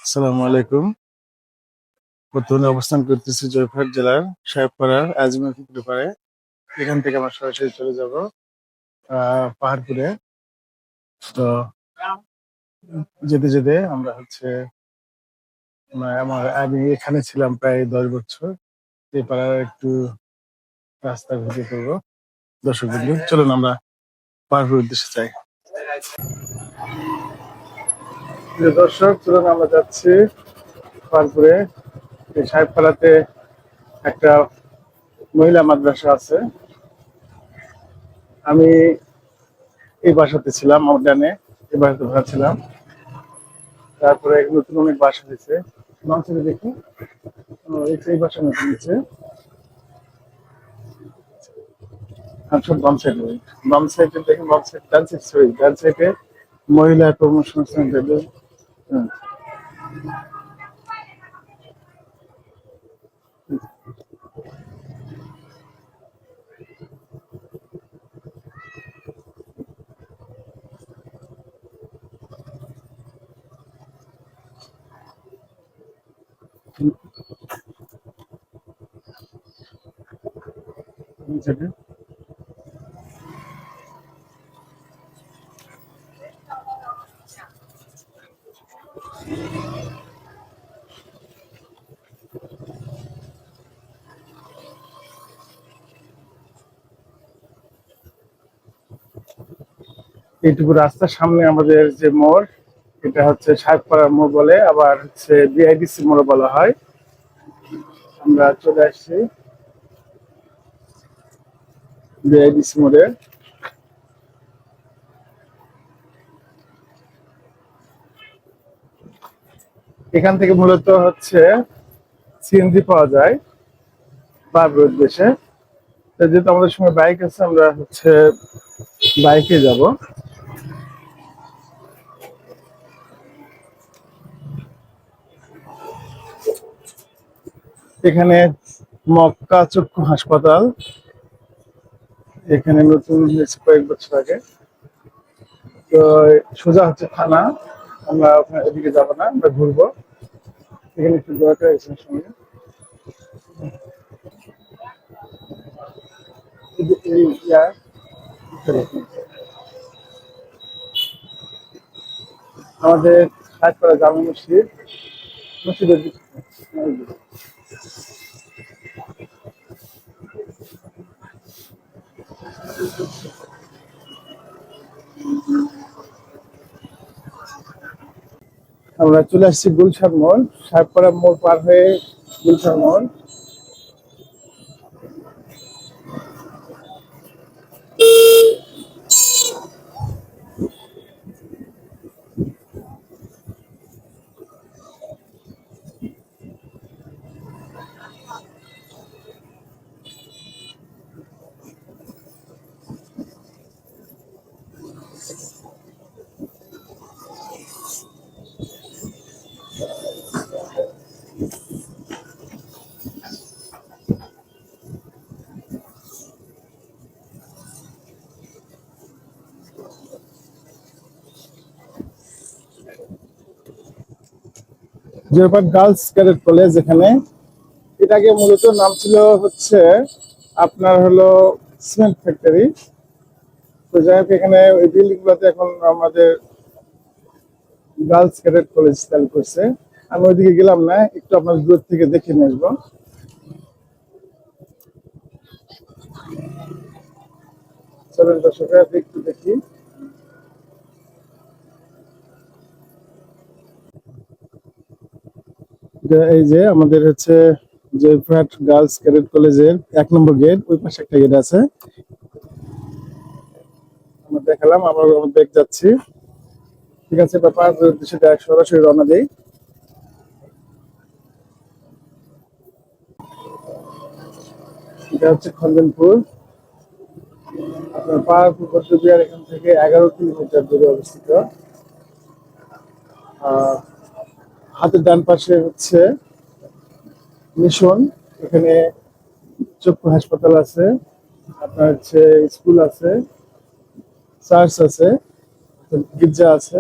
আসসালামু আলাইকুম। বর্তমানে অবস্থান করতেছি জয়পুরহাট জেলার সাহেবপাড়ার আজমির পুকুর পাড়ে। এখান থেকে আমরা সরাসরি চলে যাব পাহাড়পুরে। তো যেতে যেতে আমরা আমি এখানে ছিলাম প্রায় 10 বছর। এই পাড়ার একটু রাস্তা ঘুরে করবো। দর্শক বন্ধু, চলুন আমরা পাহাড়পুরের উদ্দেশ্যে যাই। প্রিয় দর্শক, চলুন আমরা যাচ্ছি পাহাড়পুরে। এই সাহেবপাড়াতে একটা মহিলা মাদ্রাসা আছে। আমি এই বাসাতে ছিলাম, আমার ডানে এই বাসাতে ভাড়া ছিলাম। তারপরে নতুন অনেক বাসা হয়েছে। লঞ্চে দেখি এই বাসা নতুন হচ্ছে। আর সব বাম সাইডে, বাম সাইডে দেখি, বাম সাইড, ডান সাইড, সরি ডান সাইডে মহিলা কর্মসংস্থান দেবে। হ্যাঁ, ডান সাইডে। এইটুকু রাস্তার সামনে আমাদের যে মোড়, এটা হচ্ছে সাহেবপাড়ার মোড় বলে, আবার হচ্ছে বিআইডিসি মোড় বলা হয়। আমরা চলে আসছি বিআইডিসি মোড়ে। এখান থেকে মূলত হচ্ছে সিএনজি পাওয়া যায় পাহাড়ের উদ্দেশ্যে। তো যেহেতু আমাদের সঙ্গে বাইক আছে, আমরা হচ্ছে বাইকে যাব। এখানে মক্কা চক্ষু হাসপাতাল, এখানে নতুন হয়েছে কয়েক বছর আগে। তো সোজা হচ্ছে থানা। আমরা ওখানে এদিকে যাবো না, আমরা ঘুরবো। এখানে একটু দরকার আছে সঙ্গে। এই আমাদের সাতপাড়া জামা মসজিদ, মসজিদের আমরা চলে আসছি গুলশান মোড়। সাতপাড়া মোড় পার হয়ে গুলশান মোড়। জয়পাট গার্লস ক্যাডেট কলেজ, এখানে এর আগে মূলত নাম ছিল হচ্ছে আপনার হলো সিমেন্ট ফ্যাক্টরি। তো যাই হোক, এখানে ওই বিল্ডিং গুলোতে এখন আমাদের গার্লস ক্যাডেট কলেজ চালু করছে। আমি ওইদিকে গেলাম না, একটু আপনার দূর থেকে দেখে নিয়ে আসবো। চলেন দর্শকরা একটু দেখি। এই যে আমাদের হচ্ছে জয়পুরহাট গার্লস ক্যাডেট কলেজের 1 নম্বর গেট, ওই পাশে একটা গেট আছে। আমরা দেখালাম, আমরা আমার ব্যাগ যাচ্ছি। ঠিক আছে, ব্যাপার উদ্দেশ্যে সরাসরি রওনা দেই। এটা হচ্ছে খন্দনপুর। আপনার পাহাড়পুর বৌদ্ধবিহার এখান থেকে 11 কিলোমিটার দূরে অবস্থিত। হাতের ডান পাশে হচ্ছে মিশন। এখানে চক্ষু হাসপাতাল আছে, আপনার হচ্ছে স্কুল আছে, চার্চ আছে, গির্জা আছে।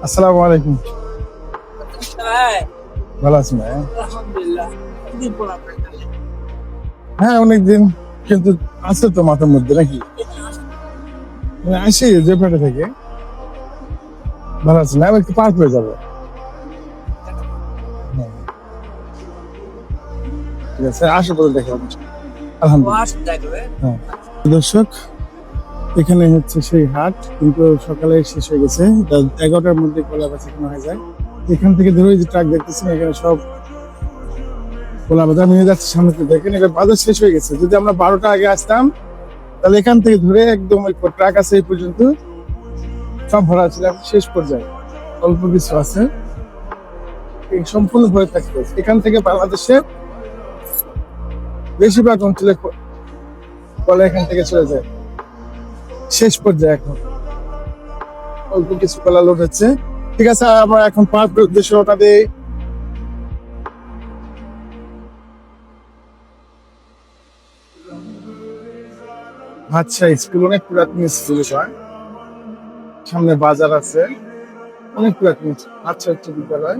আসসালামু আলাইকুম। ভালো আছেন ভাই? হ্যাঁ অনেকদিন, কিন্তু আছে তো মাথার মধ্যে নাকি আসি জয়পুরহাট থেকে। ভালো আছেন? আমি একটু পার্ক হয়ে যাবো। হ্যাঁ, ঠিক আছে, আসো পরে দেখে আলহামদুলিল্লাহ। হ্যাঁ দর্শক, এখানে হচ্ছে সেই হাট, কিন্তু সকালে শেষ হয়ে গেছে। 11টার মধ্যে কলা বেচাকেনা হয়ে যায়। এখান থেকে ধরে যে ট্রাক দেখতেছেন, এখানে সব কলা বাজার নিয়ে যাচ্ছে। সামনে থেকে দেখেন, এবার বাজার শেষ হয়ে গেছে। যদি আমরা 12টা আগে আসতাম, তাহলে এখান থেকে ধরে একদম ট্রাক আছে এই পর্যন্ত সব ভরা ছিল। শেষ পর্যায়ে অল্প কিছু আছে, সম্পূর্ণ ভরে থাকতে। এখান থেকে বাংলাদেশের বেশিরভাগ অঞ্চলে কলা এখান থেকে চলে যায়। শেষ পর্যায়ে এখন অল্প কিছু কলা লোড হচ্ছে। ঠিক আছে, আমরা এখন পার্কের উদ্দেশ্যে রওনা দিই। আচ্ছা, স্কুল অনেক পুরাতন স্কুল, সামনে বাজার আছে, অনেক পুরাতন। আচ্ছা উচ্চ বিদ্যালয়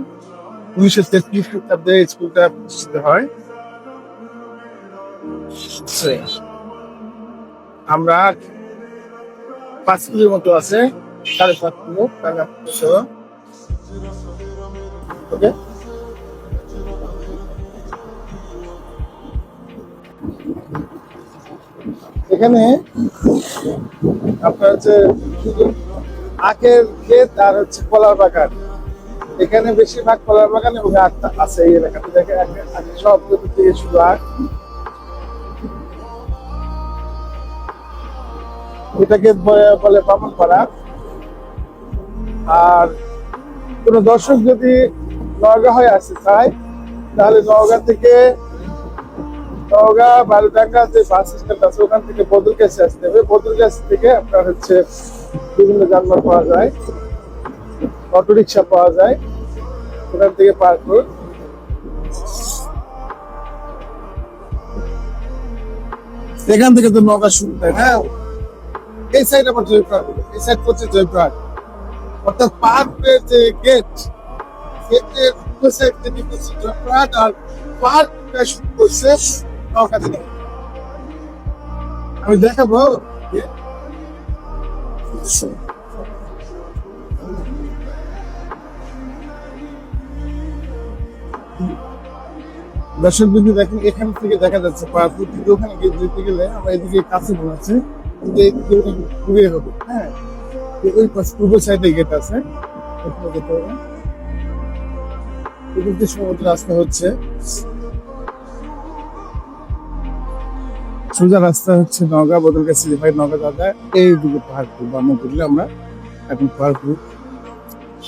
1933 খ্রিস্টাব্দে স্কুলটা প্রতিষ্ঠিত হয়। আমরা 5 কিলোর মতো আছে, 7.5 কিলো। ওকে, এখানে আপনার হচ্ছে আখের ক্ষেত আর হচ্ছে কলার বাগান। এখানে বেশিরভাগ কলার বাগান এবং আখ আছে এই এলাকাতে। দেখে সব থেকে শুধু আখ। এটাকে বলে বামনপাড়া। আর কোন দর্শক যদি নওগাঁ হয়ে আসতে চায়, তাহলে নওগাঁ বালুডাঙ্গা যে বাস স্ট্যান্ড আছে, ওখান থেকে বদরগাছি আসতে হবে। বদরগাছি থেকে আপনার হচ্ছে বিভিন্ন যানবাহন পাওয়া যায়, অটোরিকশা পাওয়া যায়, ওখান থেকে পার্ক রোড। এখান থেকে তো নওগাঁ শুরু, তাই না? এই সাইড আবার জয়পুরহাট, এই সাইড হচ্ছে জয়পুরহাট। অর্থাৎ পার্কের যে গেট, গেটের দুই সাইড থেকে হচ্ছে জয়পুরহাট, আর পার্কটা শুরু করছে নওগাঁ থেকে। আমি দেখাবো। দর্শক বিন্দু দেখেন, এখান থেকে দেখা যাচ্ছে পার্ক। কিন্তু ওখানে যেতে গেলে আমরা এদিকে কাছে মনে আছে, কিন্তু এইদিকে ঘুরে হবে। হ্যাঁ, ওই পাশে পূর্ব সাইডে গেট আছে, ওখানে যেতে হবে। এদিকে সমুদ্র রাস্তা হচ্ছে, সোজা রাস্তা হচ্ছে নওগাঁ বদরগাছি ভাই, নওগাঁ দাদা। এইদিকে পাহাড় বামন করলে আমরা এখন পাহাড়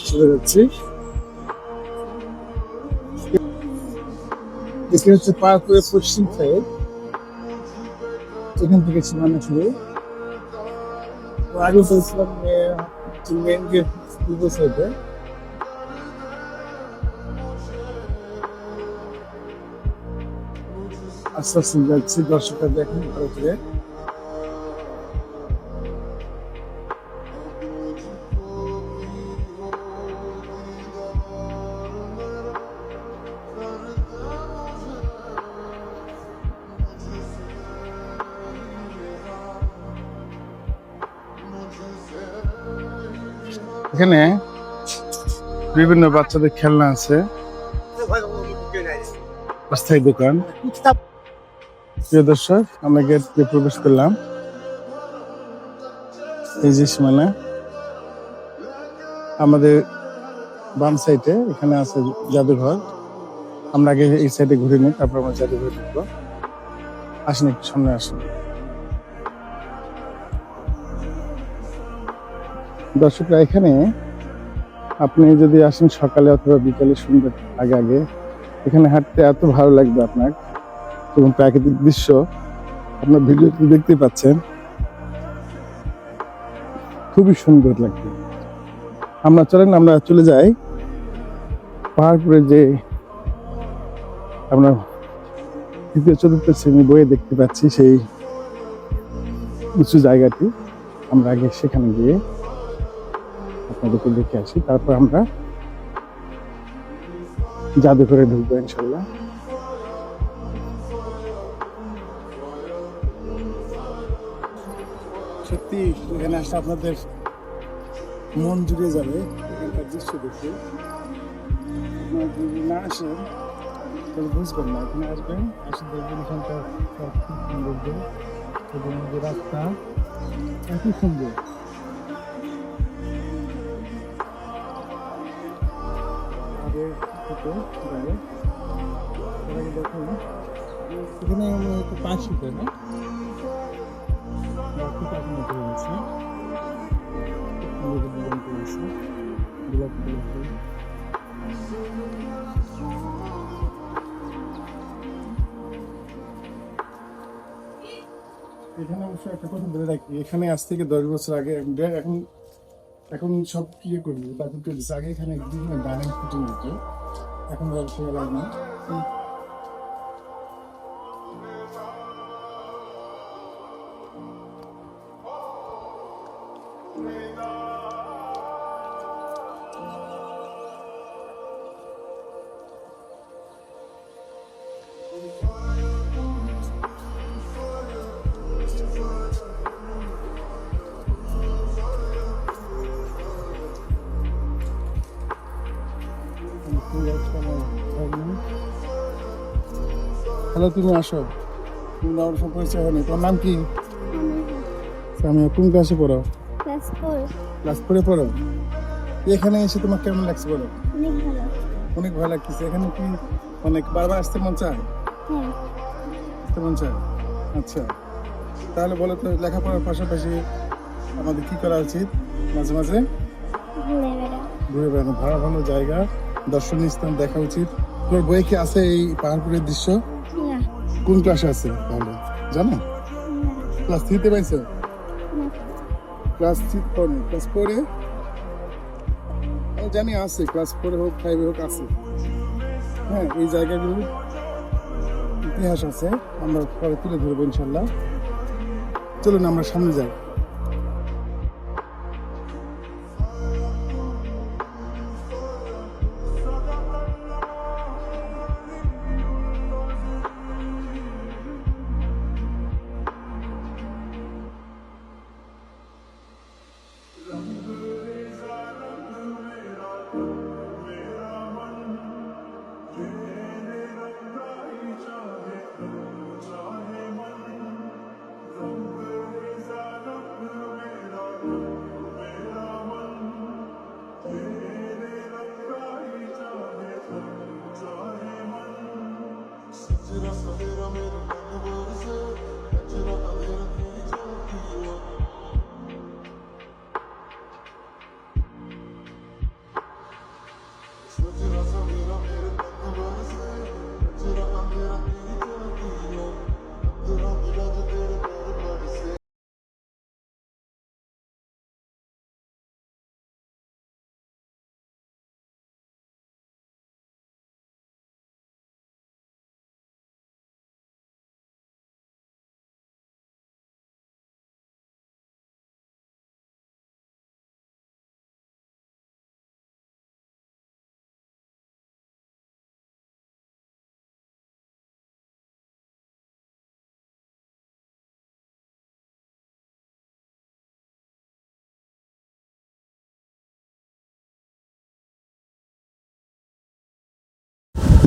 চলে যাচ্ছি। এটি হচ্ছে পাহাড়পুরের পশ্চিম সাইড, এখান থেকে সীমানা শুরু। আগে বলছিলাম মেন গেট পূর্ব সাইডে। আস্তে আস্তে যাচ্ছি, দর্শকরা দেখেন ভালো করে। এখানে বিভিন্ন বাচ্চাদের খেলনা আছে, অস্থায়ী দোকান। প্রিয় দর্শক, আমরা গেট দিয়ে প্রবেশ করলাম। এই যে সীমানা, আমাদের বাম সাইডে এখানে আছে জাদুঘর। আমরা আগে এই সাইডে ঘুরে নিই, তারপর আমরা জাদুঘর ঢুকবো। আসেন, একটু সামনে আসুন। দর্শকরা, এখানে আপনি যদি আসেন সকালে অথবা বিকালে, সন্ধ্যার আগে আগে, এখানে হাঁটতে এত ভালো লাগবে আপনার, এবং প্রাকৃতিক দৃশ্য আপনার ভিডিওতে দেখতে পাচ্ছেন খুবই সুন্দর লাগবে। আমরা চলে যাই পাহাড়পুরে যে আমরা তৃতীয় চতুর্থ শ্রেণী বইয়ে দেখতে পাচ্ছি সেই উঁচু জায়গাটি। আমরা আগে সেখানে গিয়ে আপনাদেরকে দেখে আসি, তারপর আমরা জাদুঘরে ঢুকবো ইনশাল্লাহ। সত্যি এখানে আসলে আপনাদের মন জুড়ে যাবে এখানকার দৃশ্য দেখে। আপনারা যদি না আসেন তাহলে বুঝবেন না। এখানে আসবেন, এসে দেখবেন এখানকার প্রাকৃতিক সৌন্দর্য এবং যে রাস্তা এত সুন্দর। আগে থেকে যাবে এখানে দেখুন, এখানে একটু পাশে না মতো হয়েছে, ডিজাইন করেছে গোলাপ গোলাপ। এখানে অবশ্য একটা কথা বলে রাখি, এখানে আজ থেকে 10 বছর আগে এখন এখন সব ইয়ে করবো তারপর করে দিচ্ছে। আগে এখানে বিভিন্ন গানের শুটিং হতো, এখন ব্যবসা লাগে না। হ্যালো, তুমি আসো, তুমি আমার সব পরিচয় হয়নি। তোমার নাম কি? আমি কোন ক্লাসে পড়ো? ক্লাস 4-এ পড়ো। এখানে এসে তোমার কেমন লাগছে বলো? অনেক ভালো লাগতেছে। এখানে কি অনেক বারবার আসতে মন চায়? আসতে মন চায়। আচ্ছা, তাহলে বলো তো লেখাপড়ার পাশাপাশি আমাদের কি করা উচিত? মাঝে মাঝে ঘুরে বেড়ানো, ভালো ভালো জায়গা, দর্শনীয় স্থান দেখা উচিত। তোর বইয়ে কি আছে এই পাহাড়পুরের দৃশ্য? কোন ক্লাসে আছে তাহলে জানো? ক্লাস 3-তে পাইছো? ক্লাস 3 পড়ে, ক্লাস 4-এ জানি আছে, ক্লাস 4-এ হোক 5-এ হোক আছে। হ্যাঁ, এই জায়গাগুলোর ইতিহাস আছে, আমরা পরে তুলে ধরবো ইনশাল্লাহ। চলুন আমরা সামনে যাই।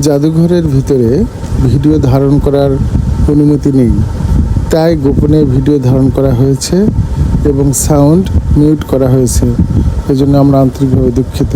জাদুঘরের ভিতরে ভিডিও ধারণ করার অনুমতি নেই, তাই গোপনে ভিডিও ধারণ করা হয়েছে এবং সাউন্ড মিউট করা হয়েছে। এজন্য আমরা আন্তরিকভাবে দুঃখিত।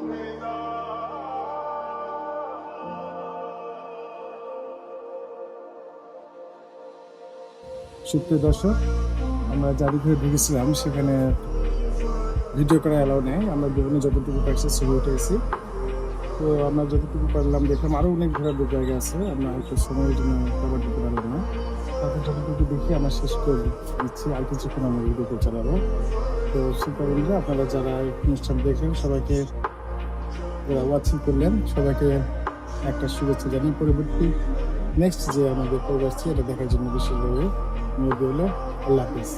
সুপ্রিয় দর্শক, আমরা জাদুঘরে ঢুকেছিলাম, সেখানে ভিডিও করা অ্যালাউ নেই। আমরা বিভিন্ন যতটুকু পারছি ছবি উঠে গেছি। তো আমরা যতটুকু পারলাম দেখলাম, আরও অনেক ঘোরার জায়গা আছে, আমরা হয়তো সময়ের জন্য কভার দিতে পারলাম না। তারপর যতটুকু দেখি আমরা শেষ করে দিচ্ছি, আর কিছুক্ষণ আমরা ভিডিওতে চালাবো। তো সেই কারণে আপনারা যারা এই অনুষ্ঠান দেখলেন, সবাইকে যারা ওয়াচিং করলেন, সবাইকে একটা শুভেচ্ছা জানিয়ে পরবর্তী নেক্সট যে আমাদের পর্ব আসছে এটা দেখার জন্য বিশেষভাবে অনুরোধ রইল। আল্লাহ হাফিজ।